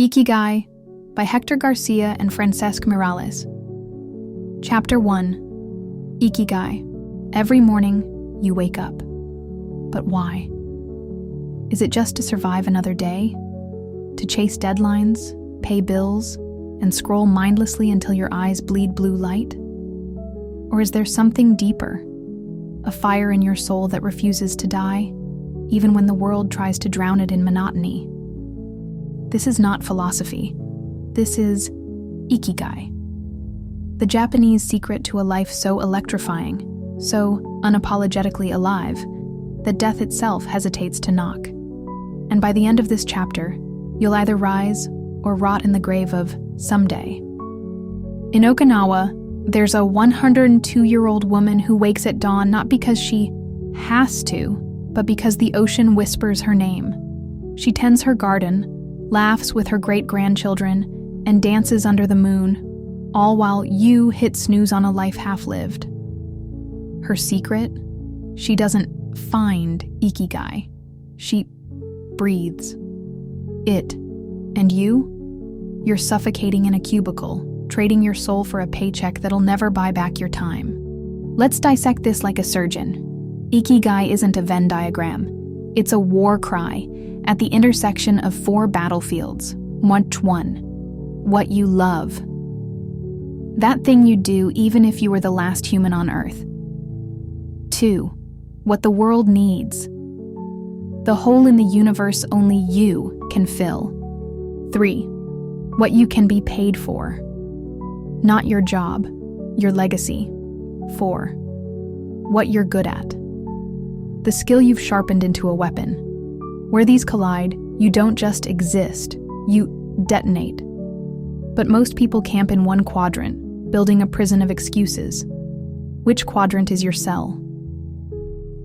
Ikigai by Héctor García and Francesc Miralles. Chapter 1. Ikigai. Every morning, you wake up. But why? Is it just to survive another day? To chase deadlines, pay bills, and scroll mindlessly until your eyes bleed blue light? Or is there something deeper? A fire in your soul that refuses to die, even when the world tries to drown it in monotony? This is not philosophy. This is Ikigai. The Japanese secret to a life so electrifying, so unapologetically alive, that death itself hesitates to knock. And by the end of this chapter, you'll either rise or rot in the grave of someday. In Okinawa, there's a 102-year-old woman who wakes at dawn not because she has to, but because the ocean whispers her name. She tends her garden, laughs with her great-grandchildren, and dances under the moon, all while you hit snooze on a life half-lived. Her secret? She doesn't find Ikigai. She breathes it. And you? You're suffocating in a cubicle, trading your soul for a paycheck that'll never buy back your time. Let's dissect this like a surgeon. Ikigai isn't a Venn diagram. It's a war cry at the intersection of 4 battlefields. Which one? What you love. That thing you do even if you were the last human on Earth. 2. What the world needs. The hole in the universe only you can fill. 3. What you can be paid for. Not your job, your legacy. 4. What you're good at. The skill you've sharpened into a weapon. Where these collide, you don't just exist, you detonate. But most people camp in one quadrant, building a prison of excuses. Which quadrant is your cell?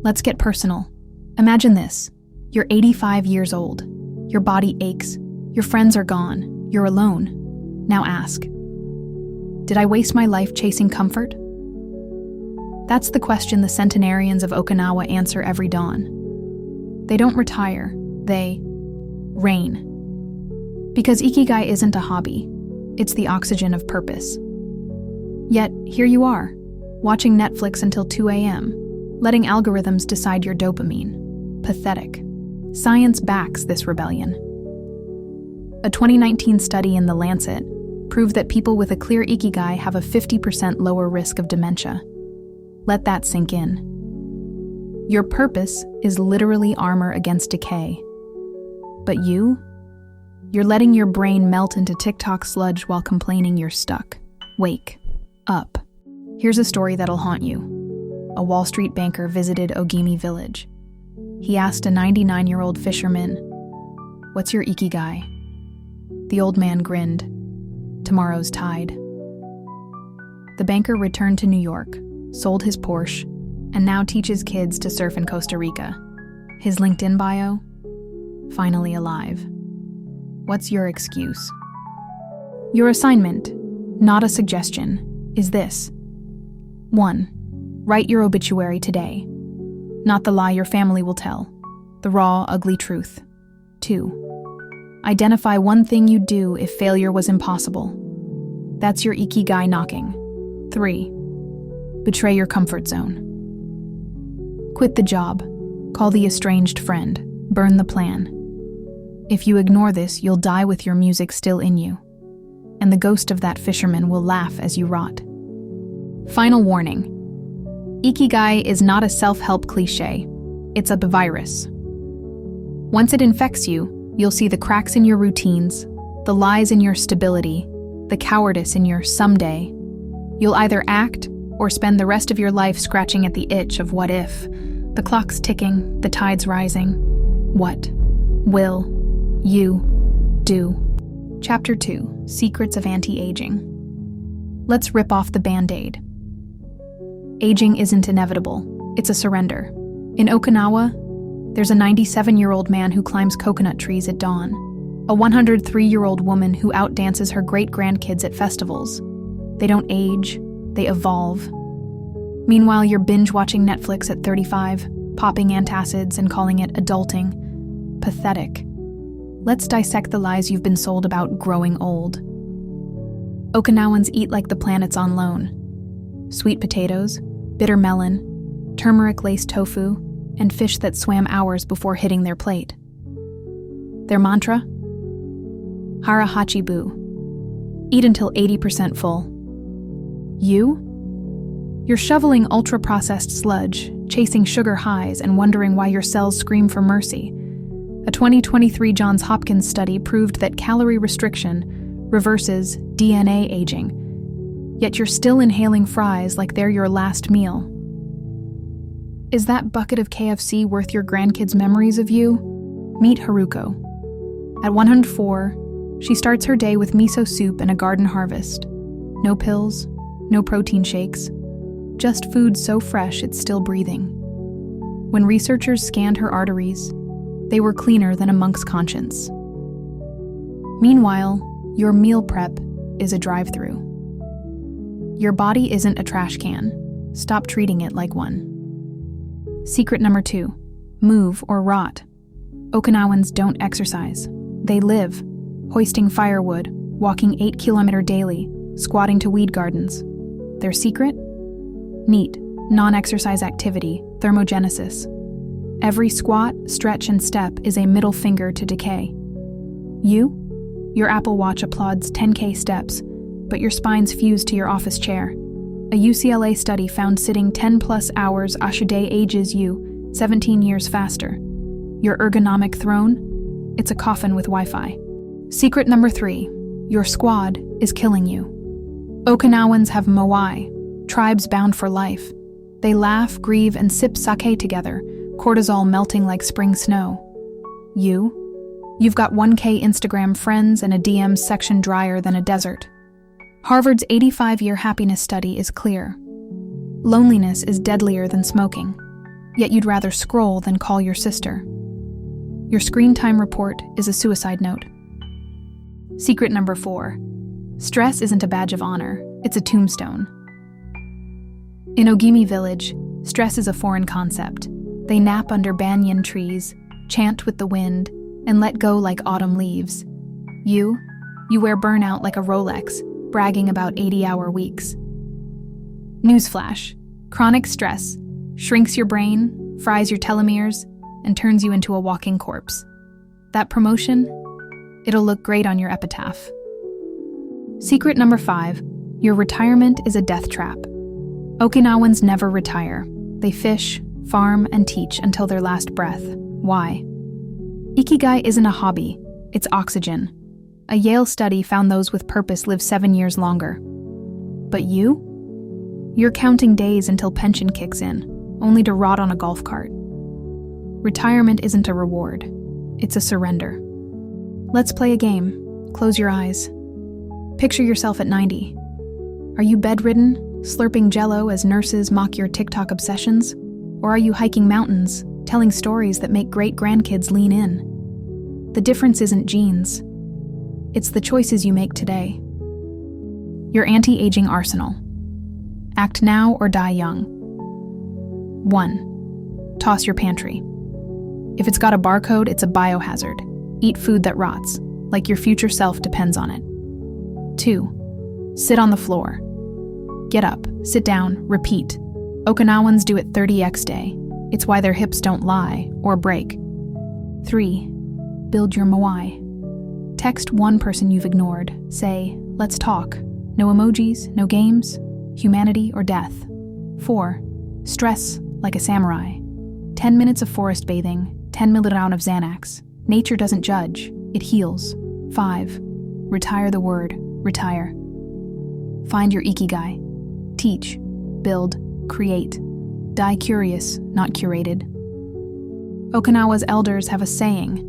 Let's get personal. Imagine this. You're 85 years old. Your body aches. Your friends are gone. You're alone. Now ask, did I waste my life chasing comfort? That's the question the centenarians of Okinawa answer every dawn. They don't retire, they reign. Because Ikigai isn't a hobby, it's the oxygen of purpose. Yet, here you are, watching Netflix until 2 a.m., letting algorithms decide your dopamine. Pathetic. Science backs this rebellion. A 2019 study in The Lancet proved that people with a clear Ikigai have a 50% lower risk of dementia. Let that sink in. Your purpose is literally armor against decay. But you're letting your brain melt into TikTok sludge while complaining you're stuck. Wake up. Here's a story that'll haunt you. A Wall Street banker visited Ogimi Village. He asked a 99-year-old fisherman, "What's your Ikigai?" The old man grinned. "Tomorrow's tide." The banker returned to New York, sold his Porsche, and now teaches kids to surf in Costa Rica. His LinkedIn bio? Finally alive. What's your excuse? Your assignment, not a suggestion, is this. 1. Write your obituary today. Not the lie your family will tell, the raw, ugly truth. 2. Identify one thing you'd do if failure was impossible. That's your Ikigai knocking. 3. Betray your comfort zone. Quit the job, call the estranged friend, burn the plan. If you ignore this, you'll die with your music still in you, and the ghost of that fisherman will laugh as you rot. Final warning. Ikigai is not a self-help cliche. It's a virus. Once it infects you, you'll see the cracks in your routines, the lies in your stability, the cowardice in your someday. You'll either act or spend the rest of your life scratching at the itch of what if. The clock's ticking, the tide's rising. What will you do? Chapter 2. Secrets of Anti-Aging. Let's rip off the Band-Aid. Aging isn't inevitable. It's a surrender. In Okinawa, there's a 97-year-old man who climbs coconut trees at dawn. A 103-year-old woman who outdances her great-grandkids at festivals. They don't age. They evolve. Meanwhile, you're binge-watching Netflix at 35, popping antacids and calling it adulting. Pathetic. let's dissect the lies you've been sold about growing old. Okinawans eat like the planet's on loan. Sweet potatoes, bitter melon, turmeric-laced tofu, and fish that swam hours before hitting their plate. Their mantra? Hara hachi bu. Eat until 80% full. You? You're shoveling ultra-processed sludge, chasing sugar highs, and wondering why your cells scream for mercy. A 2023 Johns Hopkins study proved that calorie restriction reverses DNA aging, yet you're still inhaling fries like they're your last meal. Is that bucket of KFC worth your grandkids' memories of you? Meet Haruko. At 104, she starts her day with miso soup and a garden harvest. No pills, no protein shakes, just food so fresh it's still breathing. When researchers scanned her arteries, they were cleaner than a monk's conscience. Meanwhile, your meal prep is a drive-through. Your body isn't a trash can. Stop treating it like one. Secret number 2, move or rot. Okinawans don't exercise. They live, hoisting firewood, walking 8-kilometer daily, squatting to weed gardens. Their secret? NEAT, non-exercise activity, thermogenesis. Every squat, stretch, and step is a middle finger to decay. Your Apple Watch applauds 10K steps, but your spine's fused to your office chair. A UCLA study found sitting 10-plus hours a day ages you 17 years faster. Your ergonomic throne? It's a coffin with Wi-Fi. Secret number 3, your squad is killing you. Okinawans have moai, tribes bound for life. They laugh, grieve, and sip sake together, cortisol melting like spring snow. You've got 1K Instagram friends and a DM section drier than a desert. Harvard's 85-year happiness study is clear. Loneliness is deadlier than smoking, yet you'd rather scroll than call your sister. Your screen time report is a suicide note. Secret number 4, stress isn't a badge of honor, it's a tombstone. In Ogimi village, stress is a foreign concept. They nap under banyan trees, chant with the wind, and let go like autumn leaves. You wear burnout like a Rolex, bragging about 80-hour weeks. Newsflash, chronic stress shrinks your brain, fries your telomeres, and turns you into a walking corpse. That promotion? It'll look great on your epitaph. Secret number 5, your retirement is a death trap. Okinawans never retire. They fish, farm, and teach until their last breath. Why? Ikigai isn't a hobby, it's oxygen. A Yale study found those with purpose live 7 years longer. But you're counting days until pension kicks in, only to rot on a golf cart. Retirement isn't a reward, it's a surrender. Let's play a game. Close your eyes. Picture yourself at 90. Are you bedridden, slurping Jell-O as nurses mock your TikTok obsessions? Or are you hiking mountains, telling stories that make great-grandkids lean in? The difference isn't genes. It's the choices you make today. Your anti-aging arsenal. Act now or die young. 1. Toss your pantry. If it's got a barcode, it's a biohazard. Eat food that rots, like your future self depends on it. 2. Sit on the floor. Get up, sit down, repeat. Okinawans do it 30x day. It's why their hips don't lie or break. 3. Build your moai. Text one person you've ignored. Say, let's talk. No emojis, no games, humanity or death. 4. Stress like a samurai. 10 minutes of forest bathing, 10 milliround of Xanax. Nature doesn't judge, it heals. 5. Retire the word, retire. Find your Ikigai. Teach, build, create. Die curious, not curated. Okinawa's elders have a saying,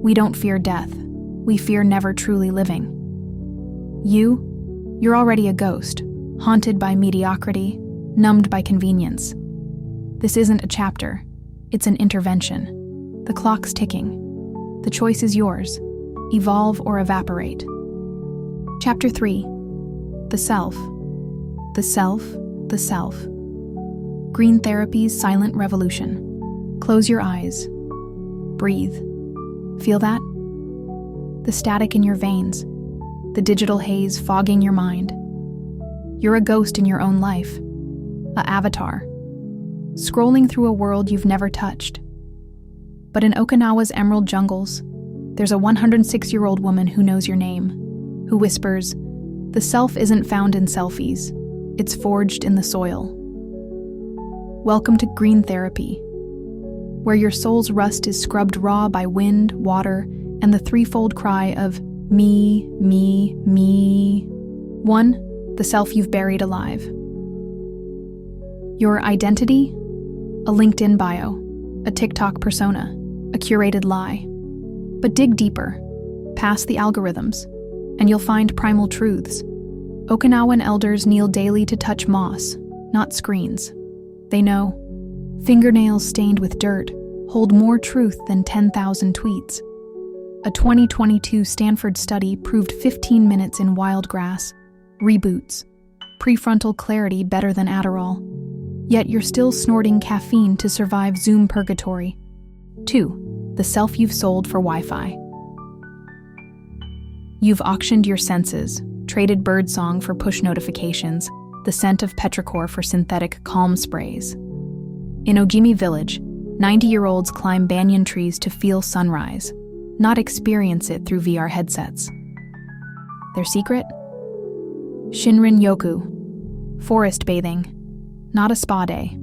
we don't fear death, we fear never truly living. You're already a ghost, haunted by mediocrity, numbed by convenience. This isn't a chapter, it's an intervention. The clock's ticking. The choice is yours. Evolve or evaporate. Chapter 3. The Self. The Self, the Self. Green Therapy's Silent Revolution. Close your eyes. Breathe. Feel that? the static in your veins, the digital haze fogging your mind. You're a ghost in your own life, an avatar, scrolling through a world you've never touched. But in Okinawa's emerald jungles, there's a 106-year-old woman who knows your name, who whispers, "The self isn't found in selfies, it's forged in the soil." Welcome to green therapy, where your soul's rust is scrubbed raw by wind, water, and the threefold cry of me, me, me. 1. The self you've buried alive. Your identity? A LinkedIn bio, a TikTok persona, a curated lie. But dig deeper, past the algorithms, and you'll find primal truths. Okinawan elders kneel daily to touch moss, not screens. They know fingernails stained with dirt hold more truth than 10,000 tweets. A 2022 Stanford study proved 15 minutes in wild grass reboots prefrontal clarity better than Adderall. Yet you're still snorting caffeine to survive Zoom purgatory. 2. The self you've sold for Wi-Fi. You've auctioned your senses, traded birdsong for push notifications, the scent of petrichor for synthetic calm sprays. In Ojimi Village, 90-year-olds climb banyan trees to feel sunrise, not experience it through VR headsets. Their secret? Shinrin Yoku, forest bathing, not a spa day,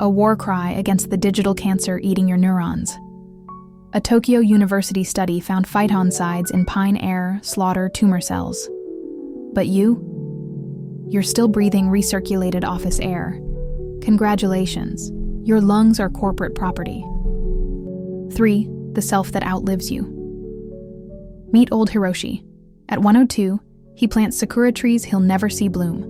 a war cry against the digital cancer eating your neurons. A Tokyo University study found phytoncides in pine air slaughter tumor cells. But you're still breathing recirculated office air. Congratulations, your lungs are corporate property. 3. The self that outlives you. Meet old Hiroshi. At 102, he plants sakura trees he'll never see bloom.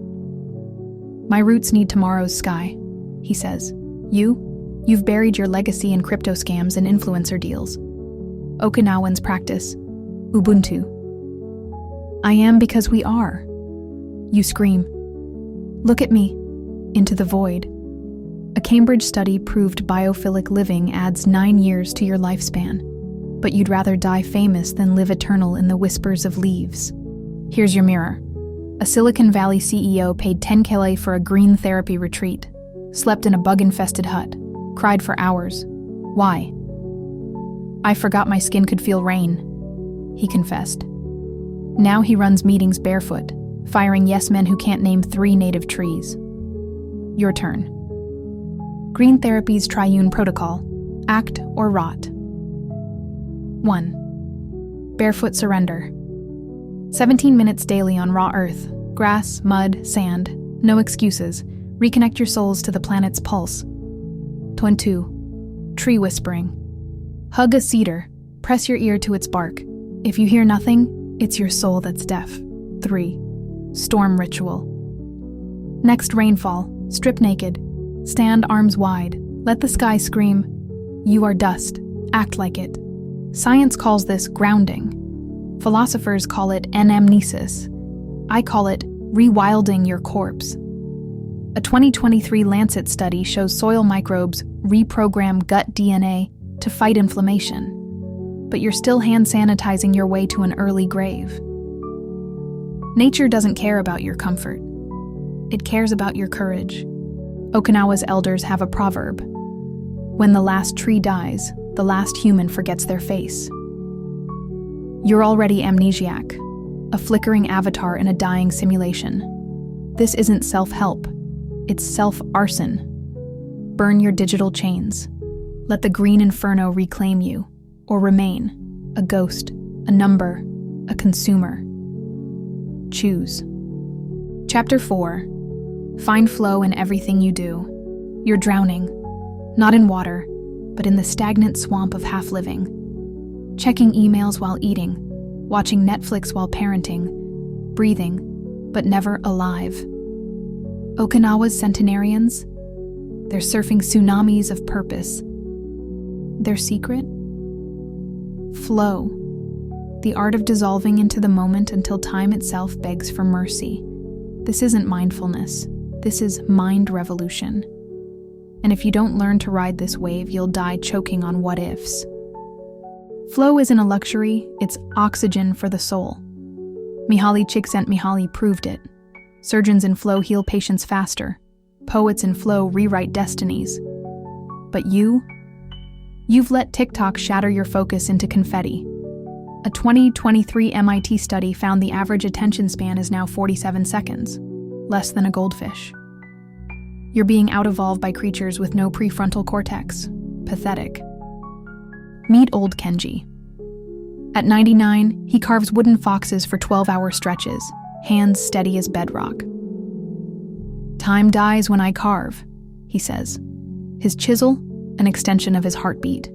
"My roots need tomorrow's sky," he says. You've buried your legacy in crypto scams and influencer deals. Okinawans practice Ubuntu. "I am because we are." You scream, "Look at me," into the void. A Cambridge study proved biophilic living adds 9 years to your lifespan, but you'd rather die famous than live eternal in the whispers of leaves. Here's your mirror. A Silicon Valley CEO paid 10K for a green therapy retreat, slept in a bug-infested hut, cried for hours. Why? "I forgot my skin could feel rain," he confessed. Now he runs meetings barefoot, firing yes-men who can't name 3 native trees. Your turn. Green Therapy's Triune Protocol, Act or Rot. 1. Barefoot Surrender. 17 minutes daily on raw earth, grass, mud, sand, no excuses. Reconnect your souls to the planet's pulse. 2. Tree whispering. Hug a cedar, press your ear to its bark. If you hear nothing, it's your soul that's deaf. 3. Storm ritual. Next rainfall, strip naked, stand arms wide, let the sky scream, "You are dust, act like it." Science calls this grounding. Philosophers call it anamnesis. I call it rewilding your corpse. A 2023 Lancet study shows soil microbes reprogram gut DNA to fight inflammation, but you're still hand sanitizing your way to an early grave. Nature doesn't care about your comfort. It cares about your courage. Okinawa's elders have a proverb. When the last tree dies, the last human forgets their face. You're already amnesiac, a flickering avatar in a dying simulation. This isn't self-help. It's self-arson. Burn your digital chains. Let the green inferno reclaim you, or remain, a ghost, a number, a consumer. Choose. Chapter 4. Find flow in everything you do. You're drowning, not in water, but in the stagnant swamp of half-living. Checking emails while eating, watching Netflix while parenting, breathing, but never alive. Okinawa's centenarians? They're surfing tsunamis of purpose. Their secret? Flow. The art of dissolving into the moment until time itself begs for mercy. This isn't mindfulness. This is mind revolution. And if you don't learn to ride this wave, you'll die choking on what-ifs. Flow isn't a luxury, it's oxygen for the soul. Mihaly Csikszentmihalyi proved it. Surgeons in flow heal patients faster. Poets in flow rewrite destinies. But you've let TikTok shatter your focus into confetti. A 2023 MIT study found the average attention span is now 47 seconds, less than a goldfish. You're being out-evolved by creatures with no prefrontal cortex. Pathetic. Meet old Kenji. At 99, he carves wooden foxes for 12-hour stretches, hands steady as bedrock. "Time dies when I carve," he says. His chisel, an extension of his heartbeat.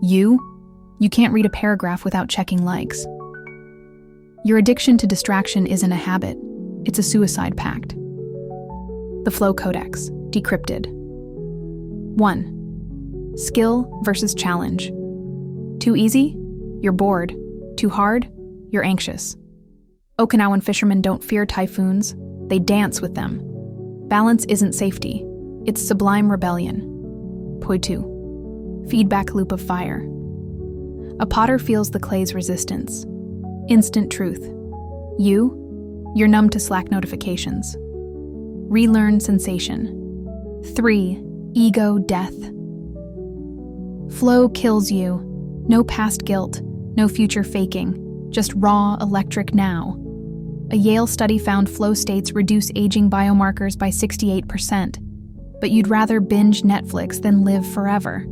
You can't read a paragraph without checking likes. Your addiction to distraction isn't a habit, it's a suicide pact. The Flow Codex, decrypted. 1. Skill versus challenge. Too easy? You're bored. Too hard? You're anxious. Okinawan fishermen don't fear typhoons, they dance with them. Balance isn't safety, it's sublime rebellion. Point 2. Feedback loop of fire. A potter feels the clay's resistance. Instant truth. You're numb to Slack notifications. Relearn sensation. 3. Ego death. Flow kills you. No past guilt, no future faking, just raw, electric now. A Yale study found flow states reduce aging biomarkers by 68%, but you'd rather binge Netflix than live forever.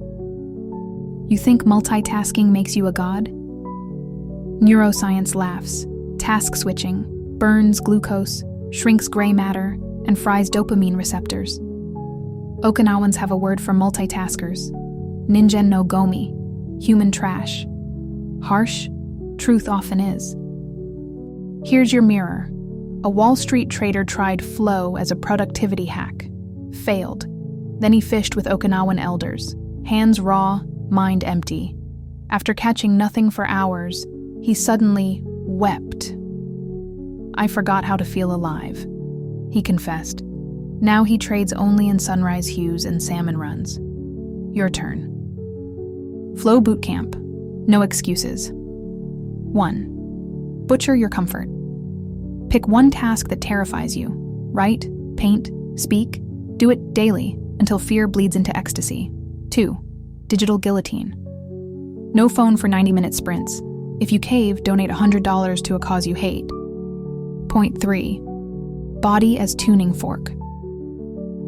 You think multitasking makes you a god? Neuroscience laughs. Task switching burns glucose, shrinks gray matter, and fries dopamine receptors. Okinawans have a word for multitaskers. Ningen no gomi, human trash. Harsh? Truth often is. Here's your mirror. A Wall Street trader tried flow as a productivity hack. Failed. Then he fished with Okinawan elders. Hands raw, mind empty. After catching nothing for hours, he suddenly wept. "I forgot how to feel alive," he confessed. Now he trades only in sunrise hues and salmon runs. Your turn. Flow Bootcamp. No excuses. 1. Butcher your comfort. Pick one task that terrifies you. Write, paint, speak. Do it daily until fear bleeds into ecstasy. 2. Digital guillotine. No phone for 90-minute sprints. If you cave, donate $100 to a cause you hate. Point 3. Body as tuning fork.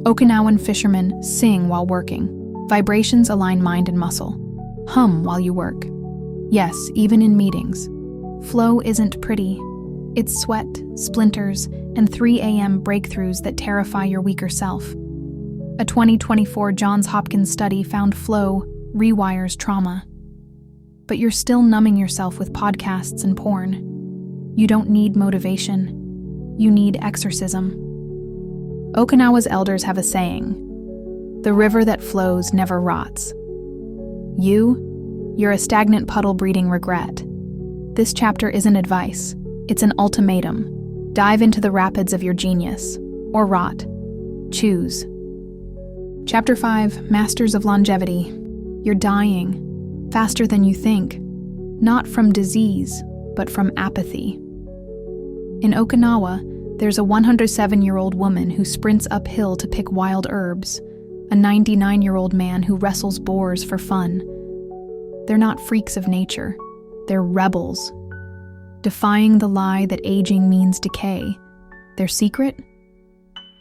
Okinawan fishermen sing while working. Vibrations align mind and muscle. Hum while you work. Yes, even in meetings. Flow isn't pretty. It's sweat, splinters, and 3 a.m. breakthroughs that terrify your weaker self. A 2024 Johns Hopkins study found flow rewires trauma. But you're still numbing yourself with podcasts and porn. You don't need motivation. You need exorcism. Okinawa's elders have a saying, "The river that flows never rots." You're a stagnant puddle breeding regret. This chapter isn't advice, it's an ultimatum. Dive into the rapids of your genius, or rot. Choose. Chapter 5, Masters of Longevity. You're dying, faster than you think. Not from disease, but from apathy. In Okinawa, there's a 107-year-old woman who sprints uphill to pick wild herbs, a 99-year-old man who wrestles boars for fun. They're not freaks of nature, they're rebels. Defying the lie that aging means decay. Their secret?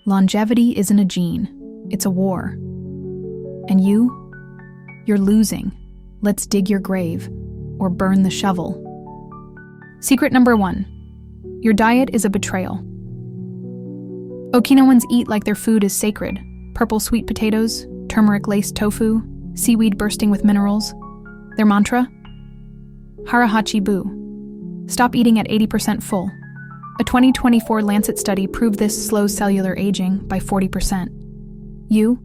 Longevity isn't a gene, it's a war. And you're losing. Let's dig your grave, or burn the shovel. Secret number 1. Your diet is a betrayal. Okinawans eat like their food is sacred. Purple sweet potatoes, turmeric-laced tofu, seaweed bursting with minerals. Their mantra? Harahachi bu. Stop eating at 80% full. A 2024 Lancet study proved this slows cellular aging by 40%. You're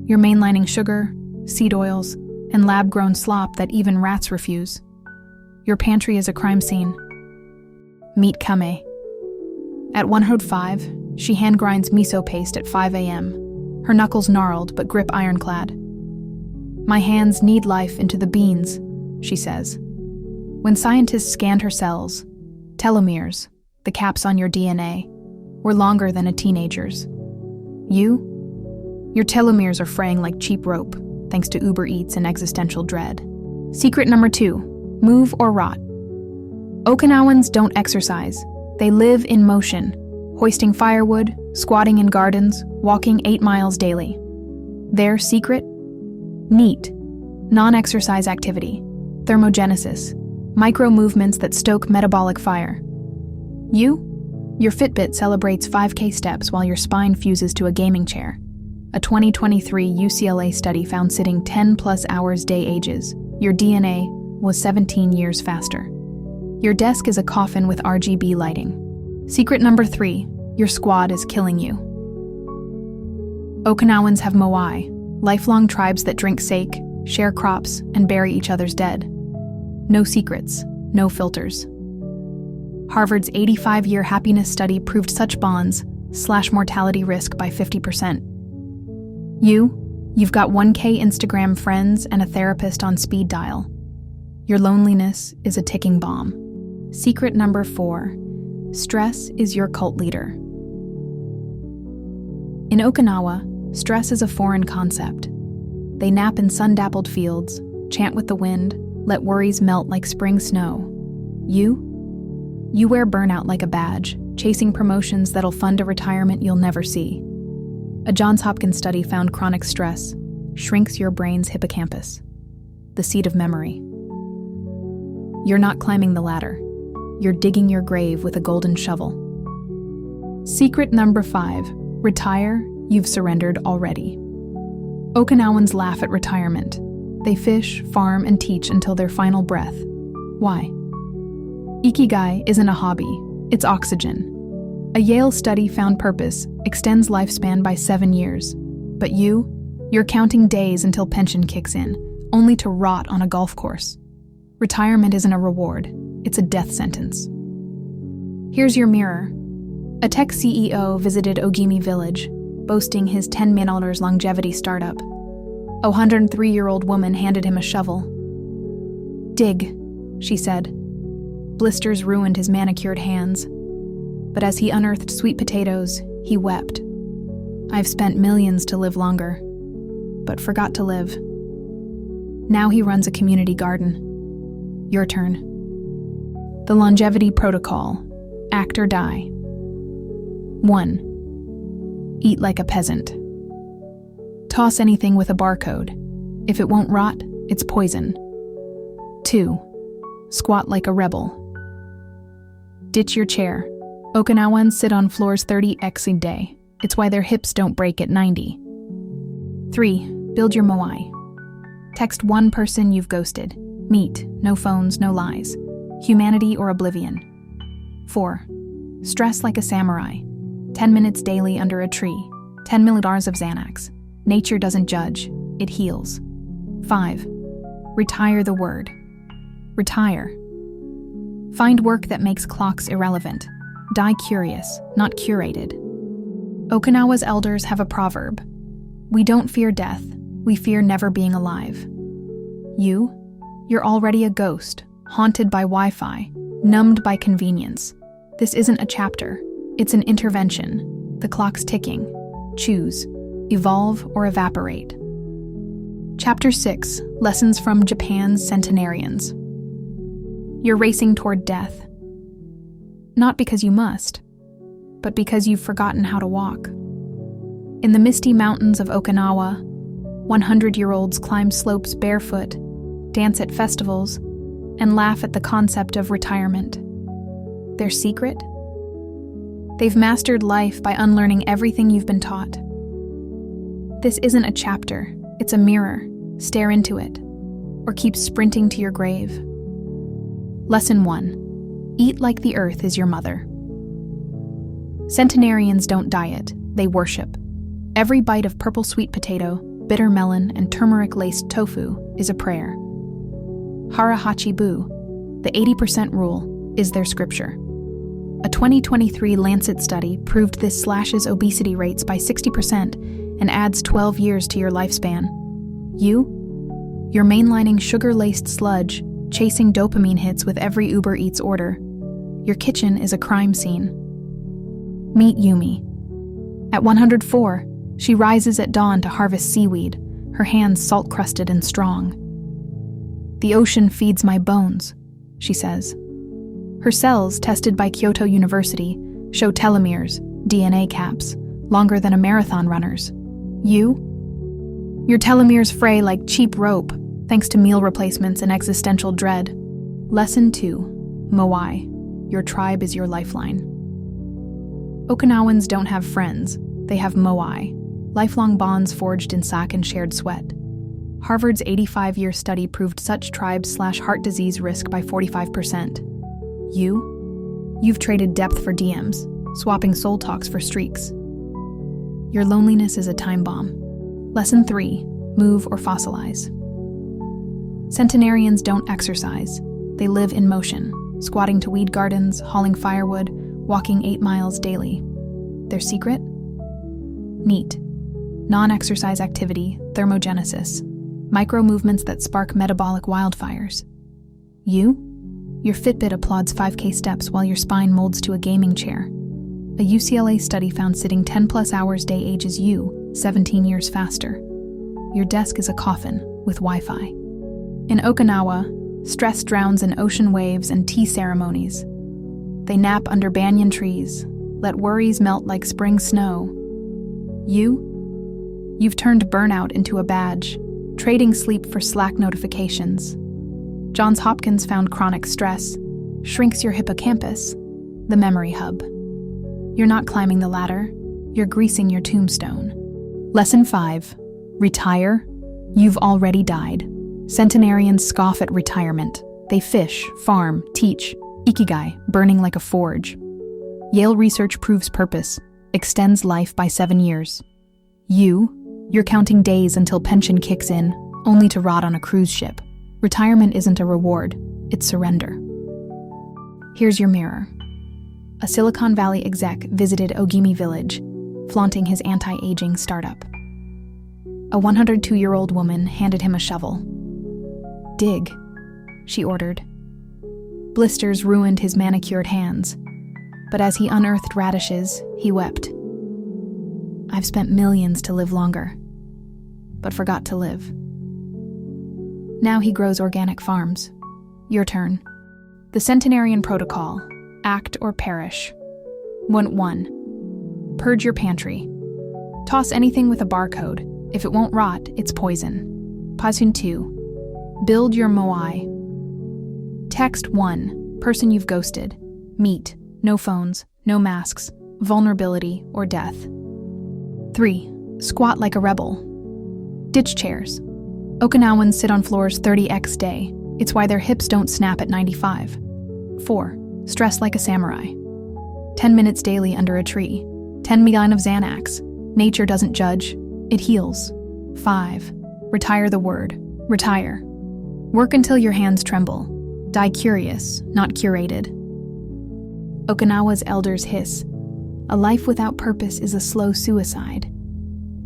mainlining sugar, seed oils, and lab-grown slop that even rats refuse. Your pantry is a crime scene. Meet Kame. At 105, she hand grinds miso paste at 5 a.m., her knuckles gnarled but grip ironclad. My hands knead life into the beans, she says. When scientists scanned her cells, telomeres, the caps on your DNA, were longer than a teenager's. Your telomeres are fraying like cheap rope, thanks to Uber Eats and existential dread. Secret number 2, move or rot. Okinawans don't exercise. They live in motion, hoisting firewood, squatting in gardens, walking 8 miles daily. Their secret? NEAT, non-exercise activity, thermogenesis, micro-movements that stoke metabolic fire. Your Fitbit celebrates 5K steps while your spine fuses to a gaming chair. A 2023 UCLA study found sitting 10+ hours day ages your DNA was 17 years faster. Your desk is a coffin with RGB lighting. Secret number 3, your squad is killing you. Okinawans have moai, lifelong tribes that drink sake, share crops, and bury each other's dead. No secrets, no filters. Harvard's 85-year happiness study proved such bonds slash mortality risk by 50%. You've got 1K Instagram friends and a therapist on speed dial. Your loneliness is a ticking bomb. Secret number 4, stress is your cult leader. In Okinawa, stress is a foreign concept. They nap in sun-dappled fields, chant with the wind, let worries melt like spring snow. You wear burnout like a badge, chasing promotions that'll fund a retirement you'll never see. A Johns Hopkins study found chronic stress shrinks your brain's hippocampus, the seat of memory. You're not climbing the ladder. You're digging your grave with a golden shovel. Secret number 5, retire, you've surrendered already. Okinawans laugh at retirement. They fish, farm, and teach until their final breath. Why? Ikigai isn't a hobby, it's oxygen. A Yale study found purpose extends lifespan by 7 years. But you're counting days until pension kicks in, only to rot on a golf course. Retirement isn't a reward, it's a death sentence. Here's your mirror. A tech CEO visited Ogimi Village, boasting his $10 million longevity startup. A 103-year-old woman handed him a shovel. Dig, she said. Blisters ruined his manicured hands. But as he unearthed sweet potatoes, he wept. I've spent millions to live longer, but forgot to live. Now he runs a community garden. Your turn. The longevity protocol. Act or die. 1. Eat like a peasant. Toss anything with a barcode. If it won't rot, it's poison. 2. Squat like a rebel. Ditch your chair. Okinawans sit on floors 30x a day. It's why their hips don't break at 90. 3. Build your moai. Text one person you've ghosted. Meet, no phones, no lies. Humanity or oblivion. 4. Stress like a samurai. 10 minutes daily under a tree. $10 million of Xanax. Nature doesn't judge, it heals. 5. Retire the word. Retire. Find work that makes clocks irrelevant. Die curious, not curated. Okinawa's elders have a proverb. We don't fear death, we fear never being alive. You're already a ghost, haunted by Wi-Fi, numbed by convenience. This isn't a chapter, it's an intervention. The clock's ticking. Choose, evolve or evaporate. Chapter 6, Lessons from Japan's Centenarians. You're racing toward death. Not because you must, but because you've forgotten how to walk. In the misty mountains of Okinawa, 100-year-olds climb slopes barefoot, dance at festivals, and laugh at the concept of retirement. Their secret? They've mastered life by unlearning everything you've been taught. This isn't a chapter, it's a mirror. Stare into it, or keep sprinting to your grave. Lesson 1. Eat like the earth is your mother. Centenarians don't diet, they worship. Every bite of purple sweet potato, bitter melon, and turmeric-laced tofu is a prayer. Harahachi Bu, the 80% rule, is their scripture. A 2023 Lancet study proved this slashes obesity rates by 60% and adds 12 years to your lifespan. You're mainlining sugar-laced sludge, chasing dopamine hits with every Uber Eats order. Your kitchen is a crime scene. Meet Yumi. At 104, she rises at dawn to harvest seaweed, her hands salt-crusted and strong. "The ocean feeds my bones," she says. Her cells, tested by Kyoto University, show telomeres, DNA caps, longer than a marathon runner's. You? Your telomeres fray like cheap rope, thanks to meal replacements and existential dread. Lesson 2. Moai. Your tribe is your lifeline. Okinawans don't have friends, they have moai, lifelong bonds forged in sack and shared sweat. Harvard's 85-year study proved such tribes/heart disease risk by 45%. You've traded depth for DMs, swapping soul talks for streaks. Your loneliness is a time bomb. Lesson 3. Move or fossilize. Centenarians don't exercise. They live in motion, squatting to weed gardens, hauling firewood, walking 8 miles daily. Their secret? NEAT. Non-exercise activity, thermogenesis. Micro-movements that spark metabolic wildfires. Your Fitbit applauds 5K steps while your spine molds to a gaming chair. A UCLA study found sitting 10+ hours day ages you 17 years faster. Your desk is a coffin with Wi-Fi. In Okinawa, stress drowns in ocean waves and tea ceremonies. They nap under banyan trees, let worries melt like spring snow. You've turned burnout into a badge, trading sleep for Slack notifications. Johns Hopkins found chronic stress shrinks your hippocampus, the memory hub. You're not climbing the ladder, you're greasing your tombstone. Lesson 5. Retire? You've already died. Centenarians scoff at retirement. They fish, farm, teach. Ikigai, burning like a forge. Yale research proves purpose, extends life by 7 years. You're counting days until pension kicks in, only to rot on a cruise ship. Retirement isn't a reward, it's surrender. Here's your mirror. A Silicon Valley exec visited Ogimi Village, flaunting his anti-aging startup. A 102-year-old woman handed him a shovel. "Dig," she ordered. Blisters ruined his manicured hands, but as he unearthed radishes, he wept. "I've spent millions to live longer, but forgot to live." Now he grows organic farms. Your turn. The Centenarian Protocol. Act or perish. 1. Purge your pantry. Toss anything with a barcode. If it won't rot, it's poison. Pasun 2. Build your moai. Text 1. Person you've ghosted. Meet. No phones, no masks, vulnerability, or death. 3. Squat like a rebel. Ditch chairs. Okinawans sit on floors 30x day. It's why their hips don't snap at 95. 4. Stress like a samurai. 10 minutes daily under a tree. 10 million of Xanax. Nature doesn't judge, it heals. 5. Retire the word. Retire. Work until your hands tremble. Die curious, not curated. Okinawa's elders hiss. A life without purpose is a slow suicide.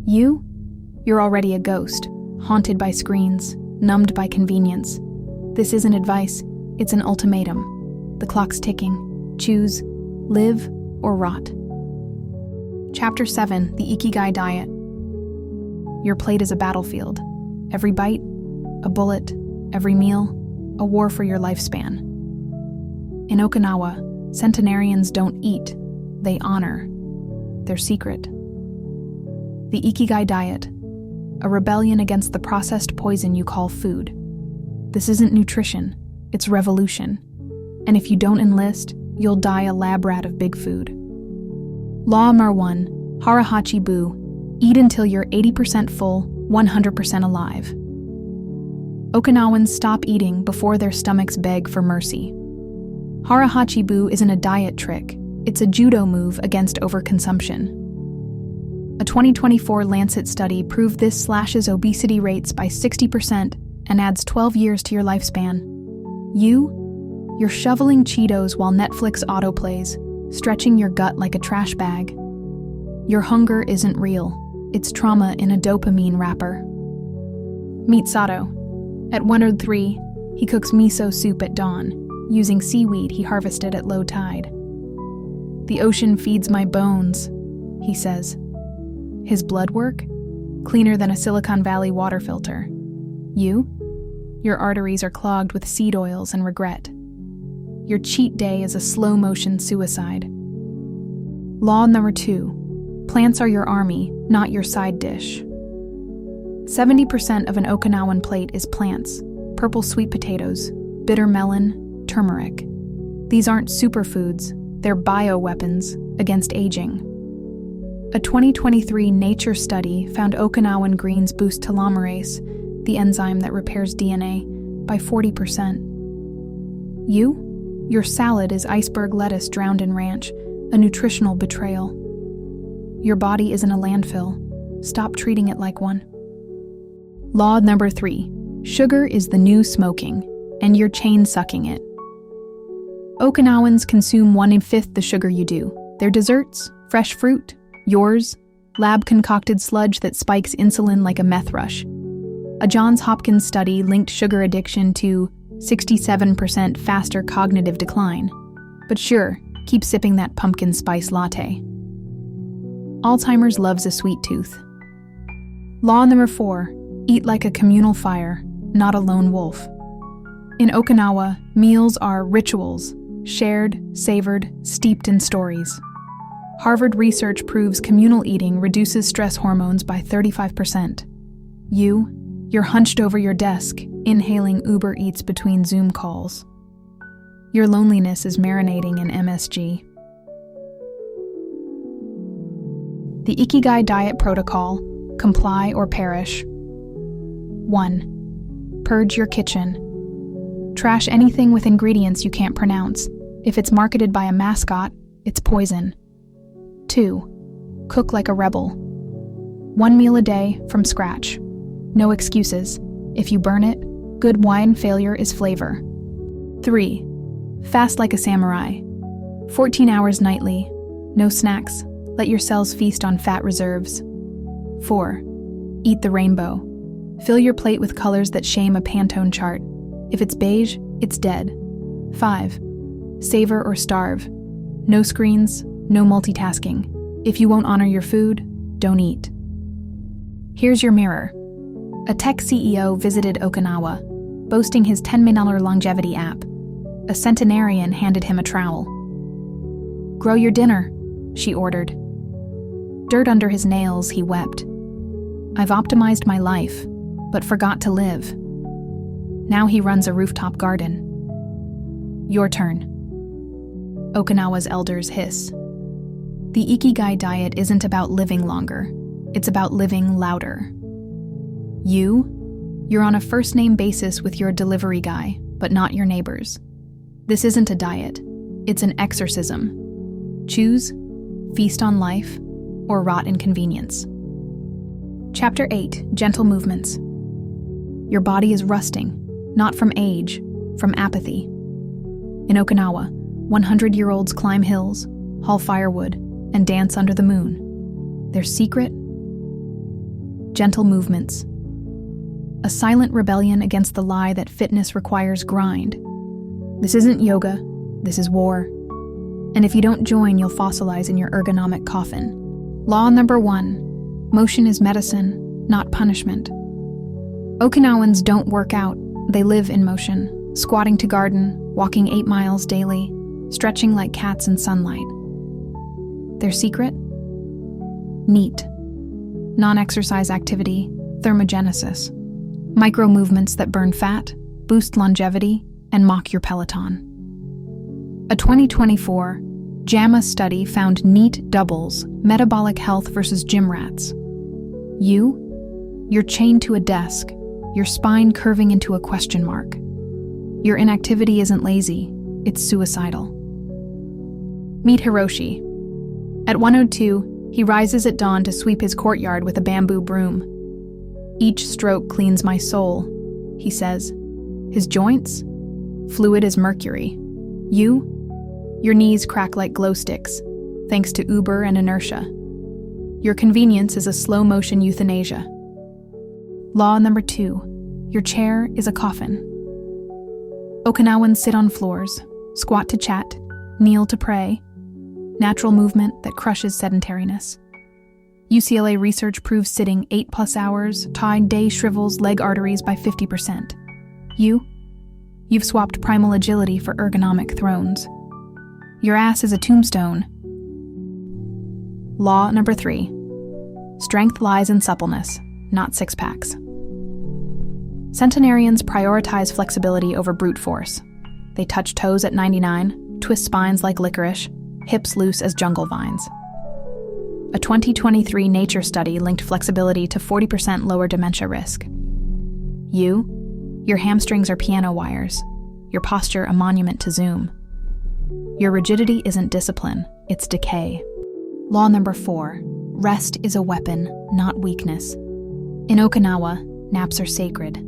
You're already a ghost, haunted by screens, numbed by convenience. This isn't advice, it's an ultimatum. The clock's ticking. Choose, live or rot. Chapter 7, the Ikigai diet. Your plate is a battlefield. Every bite, a bullet, every meal, a war for your lifespan. In Okinawa, centenarians don't eat, they honor. Their secret. The Ikigai diet, a rebellion against the processed poison you call food. This isn't nutrition, it's revolution. And if you don't enlist, you'll die a lab rat of big food. Law Number 1, Harahachi Bu, eat until you're 80% full, 100% alive. Okinawans stop eating before their stomachs beg for mercy. Harahachi Bu isn't a diet trick, it's a judo move against overconsumption. A 2024 Lancet study proved this slashes obesity rates by 60% and adds 12 years to your lifespan. You're shoveling Cheetos while Netflix autoplays, stretching your gut like a trash bag. Your hunger isn't real, it's trauma in a dopamine wrapper. Meet Sato. At 103, he cooks miso soup at dawn, using seaweed he harvested at low tide. "The ocean feeds my bones," he says. His blood work? Cleaner than a Silicon Valley water filter. You? Your arteries are clogged with seed oils and regret. Your cheat day is a slow-motion suicide. Law number 2. Plants are your army, not your side dish. 70% of an Okinawan plate is plants: purple sweet potatoes, bitter melon, turmeric. These aren't superfoods, they're bioweapons against aging. A 2023 Nature study found Okinawan greens boost telomerase, the enzyme that repairs DNA, by 40%. You? Your salad is iceberg lettuce drowned in ranch, a nutritional betrayal. Your body isn't a landfill. Stop treating it like one. Law number 3. Sugar is the new smoking, and you're chain-sucking it. Okinawans consume 1/5 the sugar you do. Their desserts, fresh fruit. Yours, lab-concocted sludge that spikes insulin like a meth rush. A Johns Hopkins study linked sugar addiction to 67% faster cognitive decline. But sure, keep sipping that pumpkin spice latte. Alzheimer's loves a sweet tooth. Law number 4. Eat like a communal fire, not a lone wolf. In Okinawa, meals are rituals, shared, savored, steeped in stories. Harvard research proves communal eating reduces stress hormones by 35%. You're hunched over your desk, inhaling Uber Eats between Zoom calls. Your loneliness is marinating in MSG. The Ikigai diet protocol: comply or perish. 1. Purge your kitchen. Trash anything with ingredients you can't pronounce. If it's marketed by a mascot, it's poison. 2. Cook like a rebel. 1 meal a day from scratch. No excuses. If you burn it, good wine failure is flavor. 3. Fast like a samurai. 14 hours nightly. No snacks. Let your cells feast on fat reserves. 4. Eat the rainbow. Fill your plate with colors that shame a Pantone chart. If it's beige, it's dead. 5. Savor or starve. No screens, no multitasking. If you won't honor your food, don't eat. Here's your mirror. A tech CEO visited Okinawa, boasting his $10 million longevity app. A centenarian handed him a trowel. "Grow your dinner," she ordered. Dirt under his nails, he wept. "I've optimized my life, but forgot to live." Now he runs a rooftop garden. Your turn. Okinawa's elders hiss. The Ikigai diet isn't about living longer. It's about living louder. You're on a first-name basis with your delivery guy, but not your neighbors. This isn't a diet. It's an exorcism. Choose, feast on life, or rot in convenience. Chapter 8, Gentle Movements. Your body is rusting, not from age, from apathy. In Okinawa, 100-year-olds climb hills, haul firewood, and dance under the moon. Their secret? Gentle movements. A silent rebellion against the lie that fitness requires grind. This isn't yoga, this is war. And if you don't join, you'll fossilize in your ergonomic coffin. Law number 1. Motion is medicine, not punishment. Okinawans don't work out, they live in motion, squatting to garden, walking 8 miles daily, stretching like cats in sunlight. Their secret? NEAT. Non-exercise activity, thermogenesis. Micro-movements that burn fat, boost longevity, and mock your Peloton. A 2024 JAMA study found NEAT doubles metabolic health versus gym rats. You're chained to a desk, your spine curving into a question mark. Your inactivity isn't lazy, it's suicidal. Meet Hiroshi. At 1:02, he rises at dawn to sweep his courtyard with a bamboo broom. "Each stroke cleans my soul," he says. His joints? Fluid as mercury. Your knees crack like glow sticks, thanks to Uber and inertia. Your convenience is a slow-motion euthanasia. Law number 2. Your chair is a coffin. Okinawans sit on floors, squat to chat, kneel to pray. Natural movement that crushes sedentariness. UCLA research proves sitting 8+ hours, tied day shrivels leg arteries by 50%. You've swapped primal agility for ergonomic thrones. Your ass is a tombstone. Law number 3. Strength lies in suppleness, not six-packs. Centenarians prioritize flexibility over brute force. They touch toes at 99, twist spines like licorice, hips loose as jungle vines. A 2023 Nature study linked flexibility to 40% lower dementia risk. Your hamstrings are piano wires, your posture a monument to Zoom. Your rigidity isn't discipline, it's decay. Law number 4. Rest is a weapon, not weakness. In Okinawa, naps are sacred.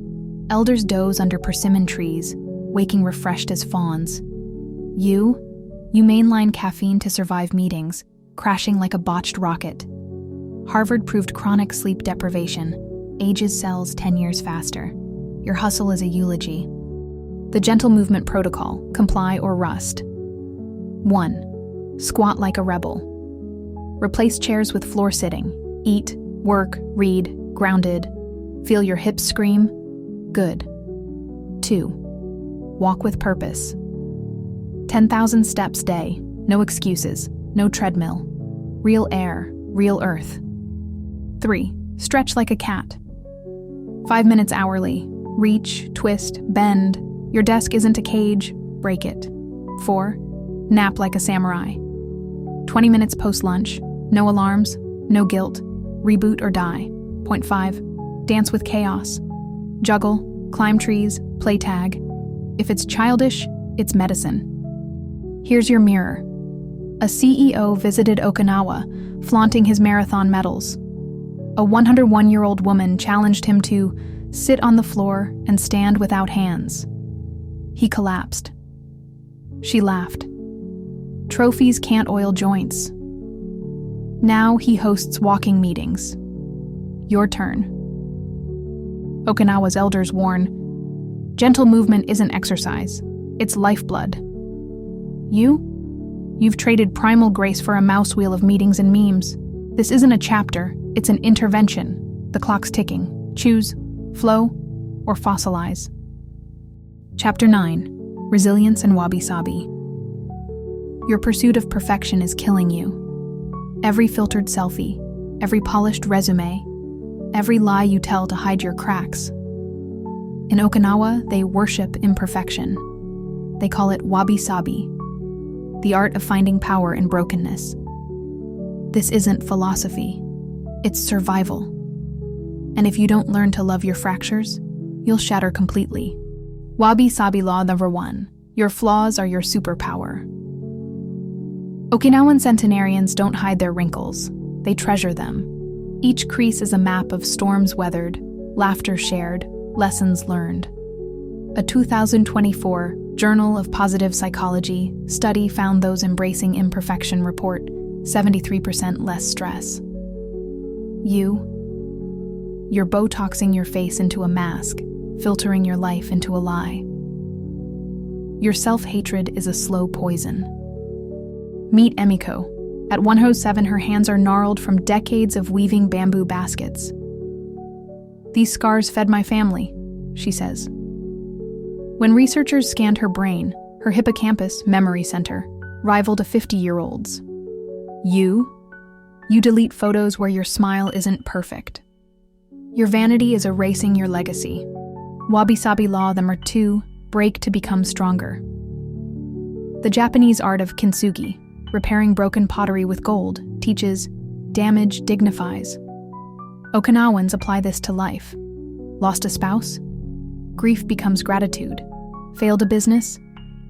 Elders doze under persimmon trees, waking refreshed as fawns. You mainline caffeine to survive meetings, crashing like a botched rocket. Harvard proved chronic sleep deprivation ages cells 10 years faster. Your hustle is a eulogy. The gentle movement protocol, comply or rust. 1. Squat like a rebel. Replace chairs with floor sitting. Eat, work, read, grounded. Feel your hips scream. Good. 2. Walk with purpose. 10,000 steps day. No excuses. No treadmill. Real air. Real earth. 3. Stretch like a cat. 5 minutes hourly. Reach, twist, bend. Your desk isn't a cage. Break it. 4. Nap like a samurai. 20 minutes post-lunch. No alarms. No guilt. Reboot or die. 5. Dance with chaos. Juggle, climb trees, play tag. If it's childish, it's medicine. Here's your mirror. A CEO visited Okinawa, flaunting his marathon medals. A 101-year-old woman challenged him to sit on the floor and stand without hands. He collapsed. She laughed. Trophies can't oil joints. Now he hosts walking meetings. Your turn. Okinawa's elders warn, gentle movement isn't exercise, it's lifeblood. You've traded primal grace for a mouse wheel of meetings and memes. This isn't a chapter, it's an intervention. The clock's ticking. Choose, flow, or fossilize. Chapter 9. Resilience and wabi-sabi. Your pursuit of perfection is killing you. Every filtered selfie, every polished resume, every lie you tell to hide your cracks. In Okinawa, they worship imperfection. They call it wabi-sabi, the art of finding power in brokenness. This isn't philosophy, it's survival. And if you don't learn to love your fractures, you'll shatter completely. Wabi-sabi law number 1. Your flaws are your superpower. Okinawan centenarians don't hide their wrinkles, they treasure them. Each crease is a map of storms weathered, laughter shared, lessons learned. A 2024 Journal of Positive Psychology study found those embracing imperfection report 73% less stress. You're Botoxing your face into a mask, filtering your life into a lie. Your self-hatred is a slow poison. Meet Emiko. At 107, her hands are gnarled from decades of weaving bamboo baskets. These scars fed my family, she says. When researchers scanned her brain, her hippocampus memory center rivaled a 50-year-old's. You delete photos where your smile isn't perfect. Your vanity is erasing your legacy. Wabi-sabi law number 2, break to become stronger. The Japanese art of kintsugi, repairing broken pottery with gold, teaches damage dignifies. Okinawans apply this to life. Lost a spouse? Grief becomes gratitude. Failed a business?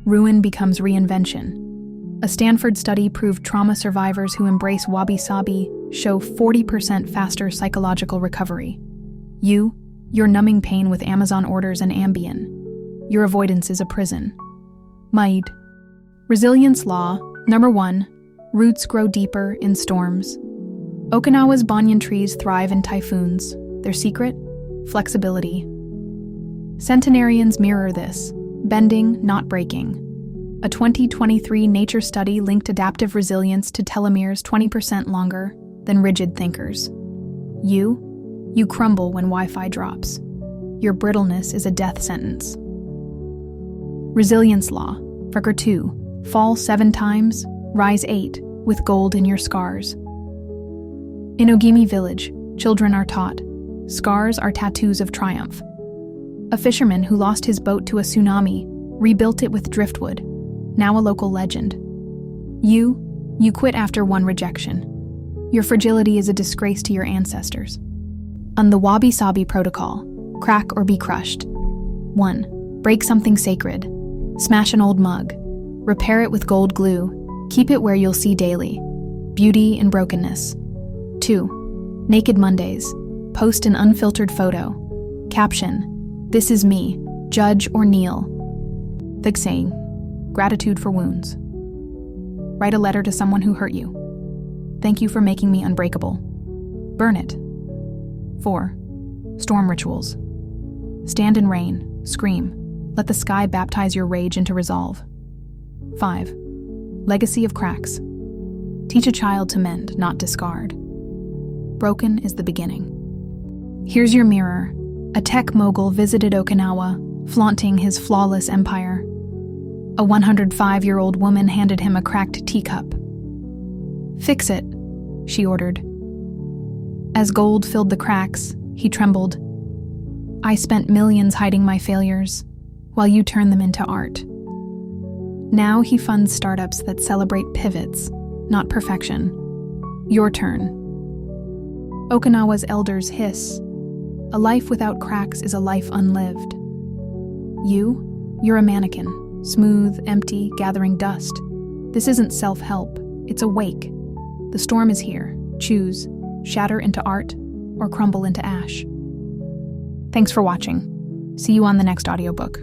Ruin becomes reinvention. A Stanford study proved trauma survivors who embrace wabi-sabi show 40% faster psychological recovery. You're numbing pain with Amazon orders and Ambien. Your avoidance is a prison. Maid. Resilience law number 1. Roots grow deeper in storms. Okinawa's banyan trees thrive in typhoons. Their secret? Flexibility. Centenarians mirror this, bending, not breaking. A 2023 Nature study linked adaptive resilience to telomeres 20% longer than rigid thinkers. You crumble when Wi-Fi drops. Your brittleness is a death sentence. Resilience Law, Figure 2. Fall 7 times, rise 8, with gold in your scars. In Ogimi Village, children are taught, scars are tattoos of triumph. A fisherman who lost his boat to a tsunami rebuilt it with driftwood, now a local legend. You quit after one rejection. Your fragility is a disgrace to your ancestors. On the Wabi-Sabi Protocol, crack or be crushed. 1. Break something sacred. Smash an old mug. Repair it with gold glue. Keep it where you'll see daily. Beauty in brokenness. 2. Naked Mondays. Post an unfiltered photo. Caption, "This is me. Judge or kneel." The saying, gratitude for wounds. Write a letter to someone who hurt you. Thank you for making me unbreakable. Burn it. 4. Storm rituals. Stand in rain, scream. Let the sky baptize your rage into resolve. 5. Legacy of cracks. Teach a child to mend, not discard. Broken is the beginning. Here's your mirror. A tech mogul visited Okinawa, flaunting his flawless empire. A 105-year-old woman handed him a cracked teacup. "Fix it," she ordered. As gold filled the cracks, he trembled. "I spent millions hiding my failures, while you turn them into art." Now he funds startups that celebrate pivots, not perfection. Your turn. Okinawa's elders hiss. A life without cracks is a life unlived. You're a mannequin, smooth, empty, gathering dust. This isn't self-help, it's a wake. The storm is here. Choose, shatter into art, or crumble into ash. Thanks for watching. See you on the next audiobook.